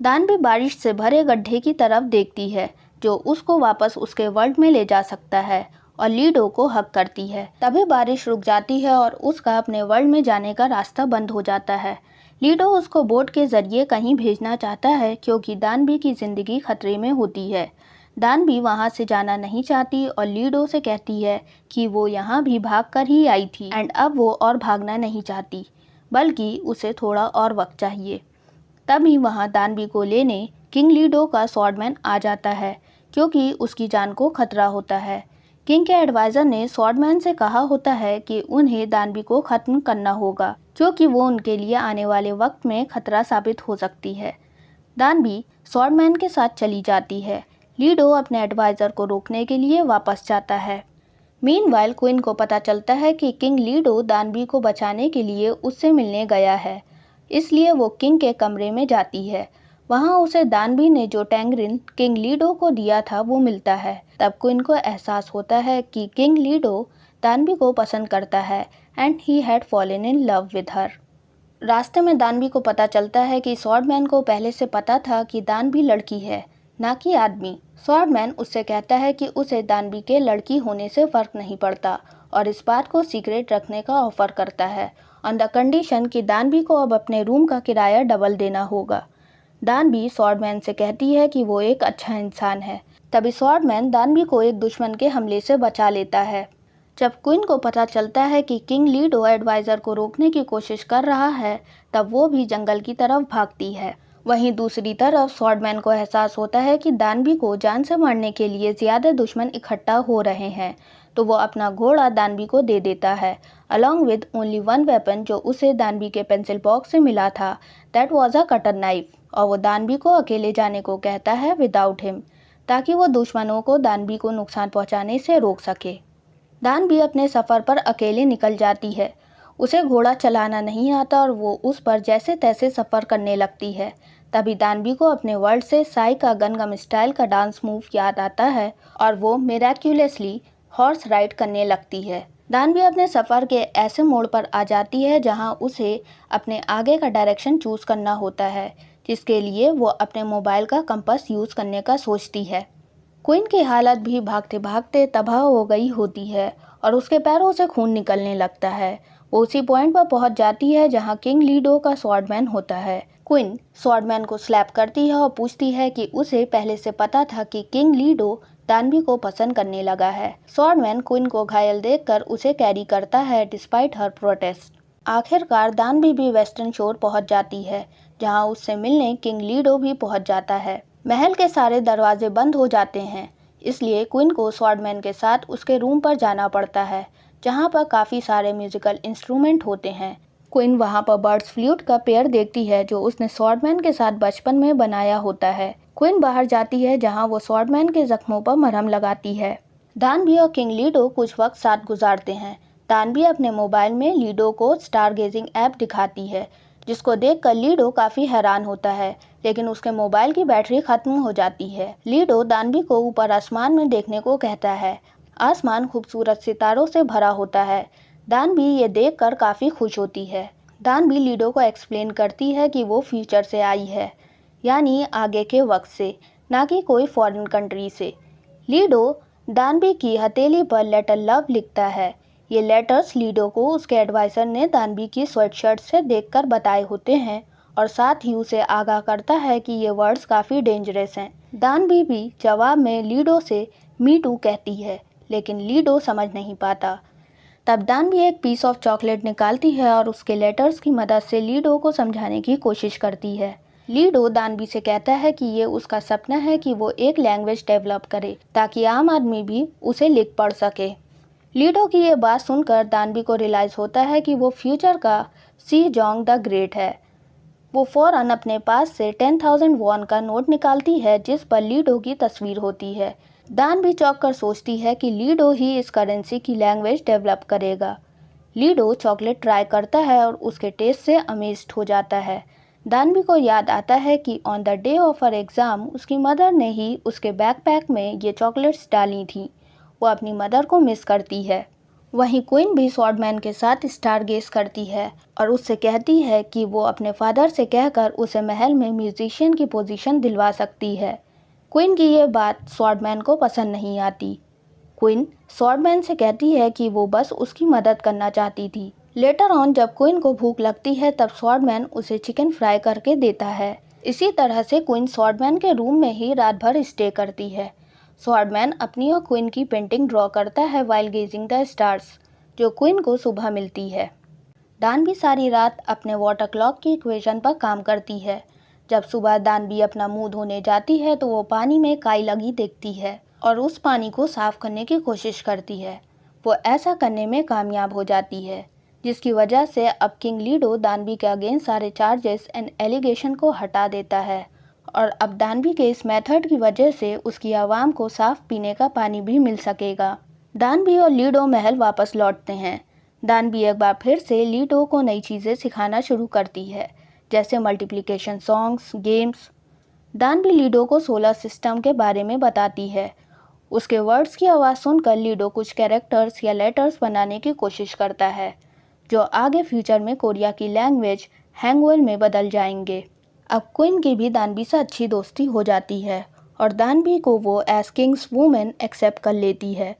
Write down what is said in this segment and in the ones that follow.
दानवी बारिश से भरे गड्ढे की तरफ देखती है जो उसको वापस उसके वर्ल्ड में ले जा सकता है और लीडो को हक करती है। तभी बारिश रुक जाती है और उसका अपने वर्ल्ड में जाने का रास्ता बंद हो जाता है। लीडो उसको बोट के जरिए कहीं भेजना चाहता है क्योंकि दानवी की जिंदगी खतरे में होती है। दानवी वहां से जाना नहीं चाहती और लीडो से कहती है कि वो यहाँ भी भाग कर ही आई थी एंड अब वो और भागना नहीं चाहती, बल्कि उसे थोड़ा और वक्त चाहिए। तभी वहां दानवी को लेने किंग लीडो का स्वॉर्डमैन आ जाता है क्योंकि उसकी जान को खतरा होता है। किंग के एडवाइज़र ने स्वॉर्डमैन से कहा होता है कि उन्हें दानवी को ख़त्म करना होगा क्योंकि वो उनके लिए आने वाले वक्त में खतरा साबित हो सकती है। दानवी स्वॉर्डमैन के साथ चली जाती है। लीडो अपने एडवाइज़र को रोकने के लिए वापस जाता है। मीनवाइल क्वीन को पता चलता है कि किंग लीडो दानवी को बचाने के लिए उससे मिलने गया है, इसलिए वो किंग के कमरे में जाती है। वहाँ उसे दानवी ने जो टैंगरिन किंग लीडो को दिया था वो मिलता है। तब क्वीन को एहसास होता है कि किंग लीडो दानवी को पसंद करता है and he had fallen in love with her. रास्ते में दानवी को पता चलता है कि स्वॉर्डमैन को पहले से पता था कि दानवी लड़की है, ना कि आदमी। स्वॉर्डमैन उससे कहता है कि उसे दानवी के लड़की होने से फ़र्क नहीं पड़ता और इस बात को सीक्रेट रखने का ऑफ़र करता है ऑन द कंडीशन कि दानवी को अब अपने रूम का किराया डबल देना होगा। दानवी स्वॉर्डमैन से कहती है कि वो एक अच्छा इंसान है। तभी स्वॉर्डमैन दानवी को एक दुश्मन के हमले से बचा लेता है। जब क्वीन को पता चलता है कि किंग लीडो एडवाइज़र को रोकने की कोशिश कर रहा है, तब वो भी जंगल की तरफ भागती है। वहीं दूसरी तरफ स्वॉर्डमैन को एहसास होता है कि दानवी को जान से मारने के लिए ज़्यादा दुश्मन इकट्ठा हो रहे हैं, तो वो अपना घोड़ा दानवी को दे देता है along with only one weapon जो उसे दानवी के पेंसिल बॉक्स से मिला था, that was a cutter knife. और वो दानवी को अकेले जाने को कहता है विदाउट हिम, ताकि वो दुश्मनों को दानवी को नुकसान पहुंचाने से रोक सके। दानवी अपने सफ़र पर अकेले निकल जाती है। उसे घोड़ा चलाना नहीं आता और वो उस पर जैसे तैसे सफ़र करने लगती है। तभी दानवी को अपने वर्ल्ड से साई का गनगम स्टाइल का डांस मूव याद आता है और वो मिराक्यूलसली हॉर्स राइड करने लगती है। दानवी अपने सफ़र के ऐसे मोड़ पर आ जाती है जहां उसे अपने आगे का डायरेक्शन चूज़ करना होता है, जिसके लिए वो अपने मोबाइल का कंपास यूज़ करने का सोचती है। क्वीन की हालत भी भागते भागते तबाह हो गई होती है और उसके पैरों से खून निकलने लगता है। वो उसी पॉइंट पर पहुंच जाती है जहां किंग लीडो का स्वॉर्डमैन होता है। क्वीन स्वॉर्डमैन को स्लैप करती है और पूछती है कि उसे पहले से पता था कि किंग लीडो दानवी को पसंद करने लगा है। स्वॉर्डमैन क्वीन को घायल देखकर उसे कैरी करता है डिस्पाइट हर प्रोटेस्ट। आखिरकार दानवी भी वेस्टर्न शोर पहुंच जाती है, जहां उससे मिलने किंग लीडो भी पहुंच जाता है। महल के सारे दरवाजे बंद हो जाते हैं, इसलिए क्वीन को स्वॉर्डमैन के साथ उसके रूम पर जाना पड़ता है, जहां पर काफ़ी सारे म्यूजिकल इंस्ट्रूमेंट होते हैं। क्वीन वहां पर बर्ड्स फ्लूट का पेयर देखती है जो उसने स्वॉर्डमैन के साथ बचपन में बनाया होता है। क्वीन बाहर जाती है जहां वो स्वॉर्डमैन के जख्मों पर मरहम लगाती है। दानवी और किंग लीडो कुछ वक्त साथ गुजारते हैं। दानवी अपने मोबाइल में लीडो को स्टार गेजिंग ऐप दिखाती है, जिसको देखकर लीडो काफ़ी हैरान होता है, लेकिन उसके मोबाइल की बैटरी ख़त्म हो जाती है। लीडो दानवी को ऊपर आसमान में देखने को कहता है। आसमान खूबसूरत सितारों से भरा होता है। दानवी ये देखकर काफ़ी खुश होती है। दानवी लीडो को एक्सप्लेन करती है कि वो फ्यूचर से आई है, यानी आगे के वक्त से, ना कि कोई फॉरेन कंट्री से। लीडो दानवी की हथेली पर लेटर लव लिखता है। ये लेटर्स लीडो को उसके एडवाइज़र ने दानवी की स्वेटशर्ट से देखकर बताए होते हैं और साथ ही उसे आगाह करता है कि ये वर्ड्स काफ़ी डेंजरस हैं। दानवी भी जवाब में लीडो से मी टू कहती है, लेकिन लीडो समझ नहीं पाता। तब दानवी एक पीस ऑफ चॉकलेट निकालती है और उसके लेटर्स की मदद से लीडो को समझाने की कोशिश करती है। लीडो दानवी से कहता है कि ये उसका सपना है कि वो एक लैंग्वेज डेवलप करे ताकि आम आदमी भी उसे लिख पढ़ सके। लीडो की ये बात सुनकर दानवी को रियलाइज़ होता है कि वो फ्यूचर का सी जोंग द ग्रेट है। वो फ़ौरन अपने पास से 10,000 वॉन का नोट निकालती है जिस पर लीडो की तस्वीर होती है। दानवी चौंक कर सोचती है कि लीडो ही इस करेंसी की लैंग्वेज डेवलप करेगा। लीडो चॉकलेट ट्राई करता है और उसके टेस्ट से अमेज्ड हो जाता है। दानवी को याद आता है कि on the day of her exam उसकी मदर ने ही उसके बैकपैक में ये चॉकलेट्स डाली थी। वो अपनी मदर को मिस करती है। वहीं क्वीन भी स्वॉर्डमैन के साथ स्टारगेज करती है और उससे कहती है कि वो अपने फादर से कहकर उसे महल में म्यूजिशियन की पोजीशन दिलवा सकती है। क्वीन की ये बात स्वॉर्डमैन को पसंद नहीं आती। क्वीन स्वॉर्डमैन से कहती है कि वो बस उसकी मदद करना चाहती थी। लेटर ऑन जब क्वीन को भूख लगती है तब स्वॉर्डमैन उसे चिकन फ्राई करके देता है। इसी तरह से क्वीन स्वॉर्डमैन के रूम में ही रात भर स्टे करती है। स्वॉर्डमैन अपनी और क्वीन की पेंटिंग ड्रॉ करता है वाइल गेजिंग द स्टार्स, जो क्वीन को सुबह मिलती है। दानवी सारी रात अपने वाटर क्लॉक की इक्वेशन पर काम करती है। जब सुबह दानवी अपना मुंह धोने जाती है तो वो पानी में काई लगी देखती है और उस पानी को साफ करने की कोशिश करती है। वो ऐसा करने में कामयाब हो जाती है, जिसकी वजह से अब किंग लीडो दानवी के अगेंस्ट सारे चार्जेस एंड एलिगेशन को हटा देता है और अब दानवी के इस मेथड की वजह से उसकी आवाम को साफ पीने का पानी भी मिल सकेगा। दानवी और लीडो महल वापस लौटते हैं। दानवी एक बार फिर से लीडो को नई चीज़ें सिखाना शुरू करती है, जैसे मल्टीप्लिकेशन सॉन्ग्स, गेम्स। दानवी लीडो को सोलर सिस्टम के बारे में बताती है। उसके वर्ड्स की आवाज़ सुनकर लीडो कुछ कैरेक्टर्स या लेटर्स बनाने की कोशिश करता है, जो आगे फ्यूचर में कोरिया की लैंग्वेज हैंगवेल में बदल जाएंगे। अब क्वीन की भी दानवी से अच्छी दोस्ती हो जाती है और दानवी को वो एज किंग्स वुमेन एक्सेप्ट कर लेती है।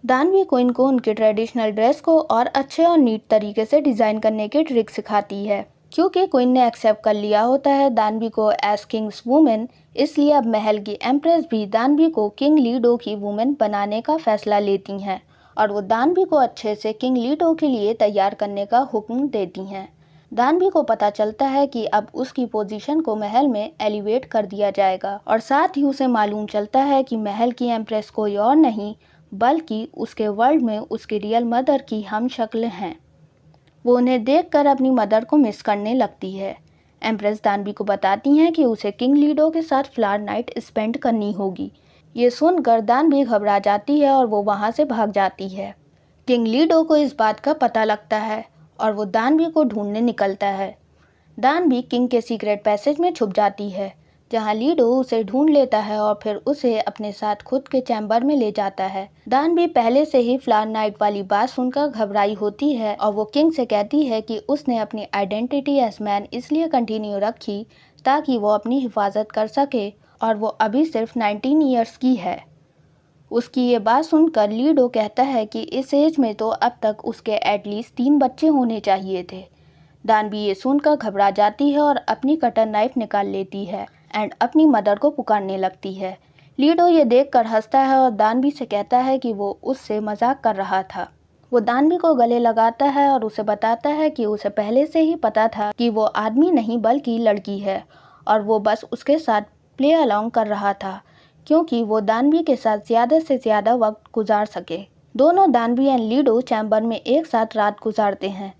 दानवी क्वीन को उनके ट्रेडिशनल ड्रेस को और अच्छे और नीट तरीके से डिज़ाइन करने की ट्रिक सिखाती है। क्योंकि क्वीन ने एक्सेप्ट कर लिया होता है दानवी को एज किंग्स वुमेन, इसलिए अब महल की एम्प्रेस भी दानवी को किंग लीडो की वुमेन बनाने का फैसला लेती हैं और वो दानवी को अच्छे से किंग लीडो के लिए तैयार करने का हुक्म देती हैं। दानवी को पता चलता है कि अब उसकी पोजीशन को महल में एलिवेट कर दिया जाएगा और साथ ही उसे मालूम चलता है कि महल की एम्प्रेस कोई और नहीं बल्कि उसके वर्ल्ड में उसकी रियल मदर की हम शक्ल हैं। वो उन्हें देखकर अपनी मदर को मिस करने लगती है। एम्प्रेस दानवी को बताती हैं कि उसे किंग लीडो के साथ फ्लावर नाइट स्पेंड करनी होगी। ये सुनकर दानवी घबरा जाती है और वो वहाँ से भाग जाती है। किंग लीडो को इस बात का पता लगता है और वो दानवी को ढूंढने निकलता है। दानवी किंग के सीक्रेट पैसेज में छुप जाती है, जहां लीडो उसे ढूंढ लेता है और फिर उसे अपने साथ खुद के चैम्बर में ले जाता है। दानवी पहले से ही फ्लावर नाइट वाली बात सुनकर घबराई होती है और वो किंग से कहती है कि उसने अपनी आइडेंटिटी एज मैन इसलिए कंटिन्यू रखी ताकि वो अपनी हिफाजत कर सके और वो अभी सिर्फ 19 ईयर्स की है। उसकी ये बात सुनकर लीडो कहता है कि इस एज में तो अब तक उसके एटलीस्ट 3 बच्चे होने चाहिए थे। दानवी ये सुनकर घबरा जाती है और अपनी कटर नाइफ निकाल लेती है एंड अपनी मदर को पुकारने लगती है। लीडो ये देखकर हंसता है और दानवी से कहता है कि वो उससे मजाक कर रहा था। वो दानवी को गले लगाता है और उसे बताता है कि उसे पहले से ही पता था कि वो आदमी नहीं बल्कि लड़की है और वो बस उसके साथ प्ले अलोंग कर रहा था क्योंकि वो दानवी के साथ ज़्यादा से ज़्यादा वक्त गुजार सके। दोनों दानवी एंड लीडो चैम्बर में एक साथ रात गुजारते हैं।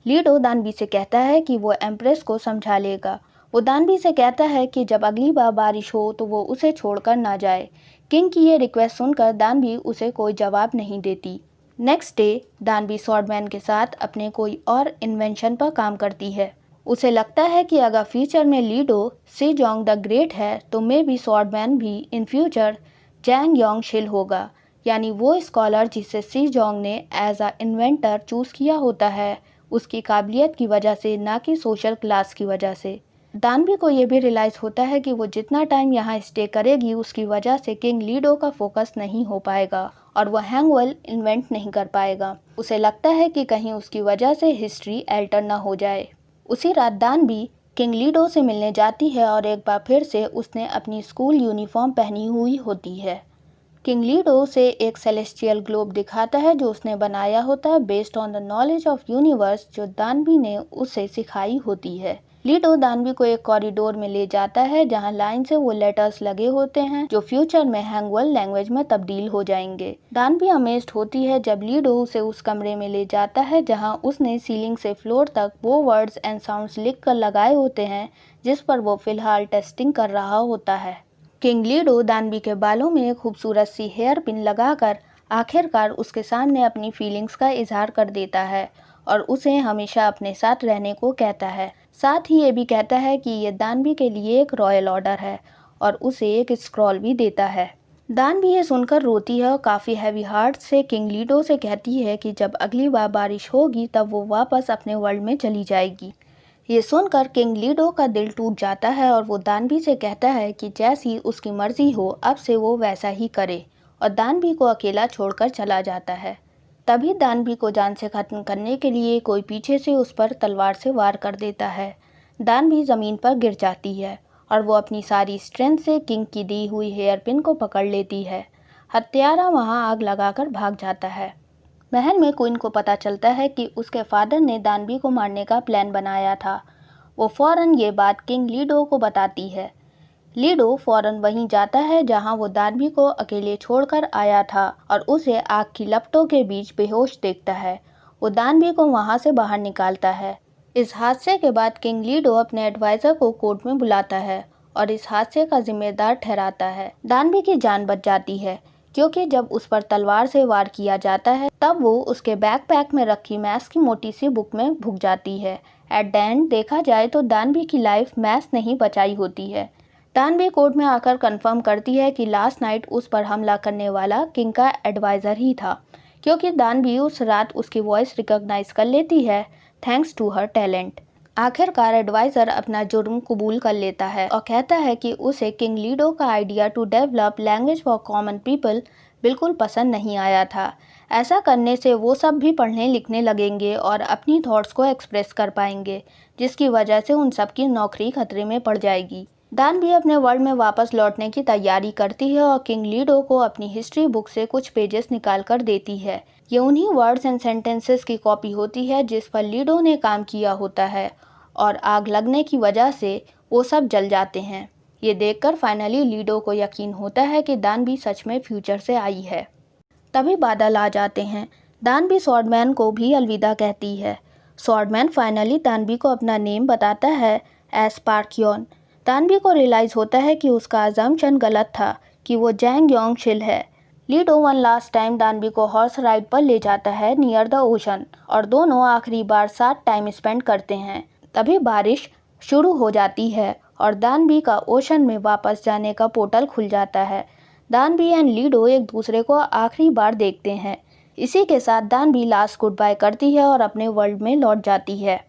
लीडो दानवी से कहता है कि वो एम्प्रेस को समझा लेगा। वो दानवी से कहता है कि जब अगली बार बारिश हो तो वो उसे छोड़कर ना जाए। किंग की ये रिक्वेस्ट सुनकर दानवी उसे कोई जवाब नहीं देती। नेक्स्ट डे दानवी स्वॉर्डमैन के साथ अपने कोई और इन्वेंशन पर काम करती है। उसे लगता है कि अगर फ्यूचर में लीडो सेजोंग द ग्रेट है तो मे बी स्वॉर्डमैन भी इन फ्यूचर जैंग योंग शिल होगा, यानी वो स्कॉलर जिसे सेजोंग ने एज अ इन्वेंटर चूज़ किया होता है उसकी काबिलियत की वजह से, ना कि सोशल क्लास की वजह से। दानवी को ये भी रियलाइज़ होता है कि वो जितना टाइम यहाँ स्टे करेगी उसकी वजह से किंग लीडो का फोकस नहीं हो पाएगा और वह हैंगवेल इन्वेंट नहीं कर पाएगा। उसे लगता है कि कहीं उसकी वजह से हिस्ट्री अल्टर ना हो जाए। उसी रात दानवी किंग लीडो से मिलने जाती है और एक बार फिर से उसने अपनी स्कूल यूनिफॉर्म पहनी हुई होती है। किंग लीडो से एक सेलेस्टियल ग्लोब दिखाता है जो उसने बनाया होता है based on the knowledge of universe जो दानवी ने उसे सिखाई होती है। लीडो दानवी को एक कॉरिडोर में ले जाता है जहां लाइन से वो लेटर्स लगे होते हैं जो फ्यूचर में हैंगवेल लैंग्वेज में तब्दील हो जाएंगे। दानवी अमेज्ड होती है जब लीडो उसे उस कमरे में ले जाता है जहां उसने सीलिंग से फ्लोर तक वो वर्ड्स एंड साउंड्स लिख कर लगाए होते हैं जिस पर वो फिलहाल टेस्टिंग कर रहा होता है। किंग लीडो दानवी के बालों में एक खूबसूरत सी हेयर पिन लगाकर आखिरकार उसके सामने अपनी फीलिंग्स का इजहार कर देता है और उसे हमेशा अपने साथ रहने को कहता है। साथ ही ये भी कहता है कि ये दानवी के लिए एक रॉयल ऑर्डर है और उसे एक स्क्रॉल भी देता है। दानवी ये सुनकर रोती है और काफ़ी हैवी हार्ट से किंग लीडो से कहती है कि जब अगली बार बारिश होगी तब वो वापस अपने वर्ल्ड में चली जाएगी। ये सुनकर किंग लीडो का दिल टूट जाता है और वो दानवी से कहता है कि जैसी उसकी मर्जी हो अब से वो वैसा ही करे, और दानवी को अकेला छोड़कर चला जाता है। तभी दानवी को जान से खत्म करने के लिए कोई पीछे से उस पर तलवार से वार कर देता है। दानवी ज़मीन पर गिर जाती है और वो अपनी सारी स्ट्रेंथ से किंग की दी हुई हेयर पिन को पकड़ लेती है। हत्यारा वहां आग लगाकर भाग जाता है। महल में क्वीन को पता चलता है कि उसके फादर ने दानवी को मारने का प्लान बनाया था। वो फौरन ये बात किंग लीडो को बताती है। लीडो फौरन वहीं जाता है जहां वो दानवी को अकेले छोड़कर आया था और उसे आग की लपटों के बीच बेहोश देखता है। वो दानवी को वहां से बाहर निकालता है। इस हादसे के बाद किंग लीडो अपने एडवाइज़र को कोर्ट में बुलाता है और इस हादसे का जिम्मेदार ठहराता है। दानवी की जान बच जाती है क्योंकि जब उस पर तलवार से वार किया जाता है तब वो उसके बैकपैक में रखी मैथ्स की मोटी सी बुक में भुग जाती है। एट द एंड देखा जाए तो दानवी की लाइफ मैथ्स ने ही बचाई होती है। दानवी कोर्ट में आकर कंफर्म करती है कि लास्ट नाइट उस पर हमला करने वाला किंग का एडवाइज़र ही था, क्योंकि दानवी उस रात उसकी वॉइस रिकॉग्नाइज कर लेती है थैंक्स टू हर टैलेंट। आखिरकार एडवाइज़र अपना जुर्म कबूल कर लेता है और कहता है कि उसे किंग लीडो का idea to develop language for common people बिल्कुल पसंद नहीं आया था। ऐसा करने से वो सब भी पढ़ने लिखने लगेंगे और अपनी थॉट्स को एक्सप्रेस कर पाएंगे, जिसकी वजह से उन सब की नौकरी खतरे में पड़ जाएगी। दानवी अपने वर्ल्ड में वापस लौटने की तैयारी करती है और किंग लीडो को अपनी हिस्ट्री बुक से कुछ पेजेस निकाल कर देती है। ये उन्हीं वर्ड्स एंड सेंटेंसेस की कॉपी होती है जिस पर लीडो ने काम किया होता है और आग लगने की वजह से वो सब जल जाते हैं। ये देखकर फाइनली लीडो को यकीन होता है कि दानवी सच में फ्यूचर से आई है। तभी बादल आ जाते हैं। दानवी स्वॉर्डमैन को भी अलविदा कहती है। स्वॉर्डमैन फाइनली दानवी को अपना नेम बताता है एस्पार्क्योन। दानवी को रियलाइज़ होता है कि उसका अजम्पशन गलत था कि वो जैंग योंग शिल है। लीडो वन लास्ट टाइम दानवी को हॉर्स राइड पर ले जाता है नियर द ओशन और दोनों आखिरी बार साथ टाइम स्पेंड करते हैं। तभी बारिश शुरू हो जाती है और दानवी का ओशन में वापस जाने का पोर्टल खुल जाता है। दानवी एंड लीडो एक दूसरे को आखिरी बार देखते हैं। इसी के साथ दानवी लास्ट गुड बाय करती है और अपने वर्ल्ड में लौट जाती है।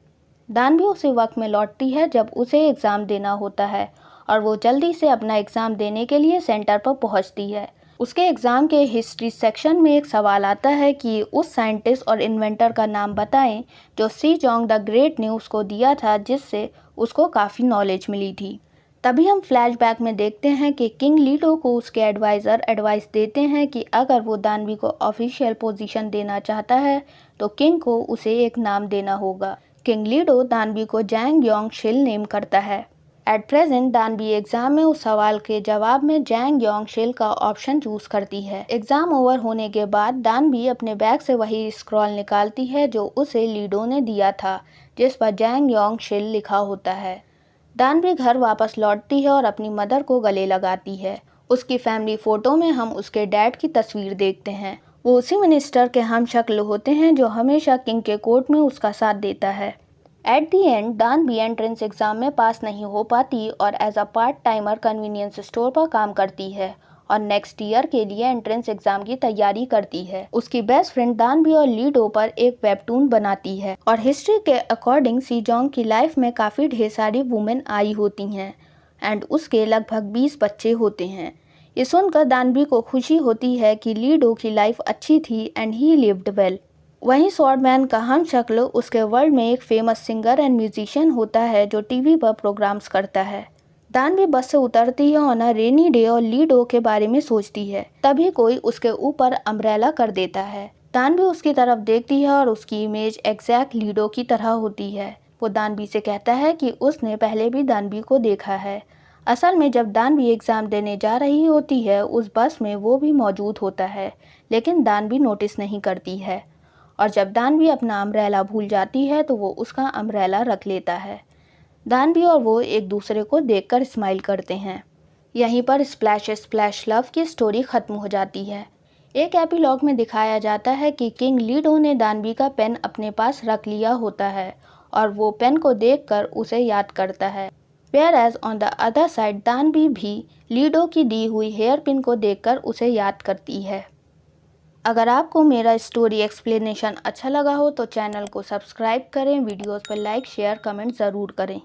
दानवी उसी वक्त में लौटती है जब उसे एग्ज़ाम देना होता है और वो जल्दी से अपना एग्ज़ाम देने के लिए सेंटर पर पहुंचती है। उसके एग्ज़ाम के हिस्ट्री सेक्शन में एक सवाल आता है कि उस साइंटिस्ट और इन्वेंटर का नाम बताएं जो सी जोंग द ग्रेट ने उसको दिया था, जिससे उसको काफ़ी नॉलेज मिली थी। तभी हम फ्लैशबैक में देखते हैं कि किंग लीडो को उसके एडवाइज़र एडवाइस देते हैं कि अगर वो दानवी को ऑफिशियल पोजीशन देना चाहता है तो किंग को उसे एक नाम देना होगा। किंग लीडो दानवी को जैंग योंग शिल नेम करता है। एट प्रेजेंट दानवी एग्जाम में उस सवाल के जवाब में जैंग योंग शिल का ऑप्शन चूज करती है। एग्जाम ओवर होने के बाद दानवी अपने बैग से वही स्क्रॉल निकालती है जो उसे लीडो ने दिया था, जिस पर जैंग योंग शिल लिखा होता है। दानवी घर वापस लौटती है और अपनी मदर को गले लगाती है। उसकी फैमिली फोटो में हम उसके डैड की तस्वीर देखते हैं। वो उसी मिनिस्टर के हम शक्ल होते हैं जो हमेशा किंग के कोर्ट में उसका साथ देता है। At the end Danavi entrance exam में पास नहीं हो पाती और as a part timer convenience store पर काम करती है और नेक्स्ट ईयर के लिए एंट्रेंस एग्जाम की तैयारी करती है। उसकी बेस्ट फ्रेंड दानवी और लीडो पर एक वेबटून बनाती है और हिस्ट्री के अकॉर्डिंग सी जोंग की लाइफ में काफ़ी ढेर सारी वुमेन आई होती हैं एंड उसके लगभग 20 बच्चे होते हैं। ये सुनकर दानवी को खुशी होती है कि लीडो की लाइफ अच्छी थी एंड ही लिव्ड वेल। वहीं स्वॉर्डमैन का हम शक्ल उसके वर्ल्ड में एक फेमस सिंगर एंड म्यूजिशियन होता है जो टीवी पर प्रोग्राम्स करता है। दानवी बस से उतरती है ऑन अ रेनी डे और लीडो के बारे में सोचती है। तभी कोई उसके ऊपर अम्ब्रेला कर देता है। दानवी उसकी तरफ देखती है और उसकी इमेज एग्जैक्ट लीडो की तरह होती है। वो दानवी से कहता है कि उसने पहले भी दानवी को देखा है। असल में जब दानवी एग्ज़ाम देने जा रही होती है उस बस में वो भी मौजूद होता है, लेकिन दानवी नोटिस नहीं करती है और जब दानवी अपना अम्ब्रेला भूल जाती है तो वो उसका अम्ब्रेला रख लेता है। दानवी और वो एक दूसरे को देखकर स्माइल करते हैं। यहीं पर स्प्लैश स्प्लैश लव की स्टोरी ख़त्म हो जाती है। एक एपिलॉग में दिखाया जाता है कि किंग लीडो ने दानवी का पेन अपने पास रख लिया होता है और वो पेन को देखकर उसे याद करता है। Whereas on the other side Danavi भी लीडो की दी हुई हेयर पिन को देखकर उसे याद करती है। अगर आपको मेरा स्टोरी एक्सप्लेनेशन अच्छा लगा हो तो चैनल को सब्सक्राइब करें, वीडियोस पर लाइक शेयर कमेंट ज़रूर करें।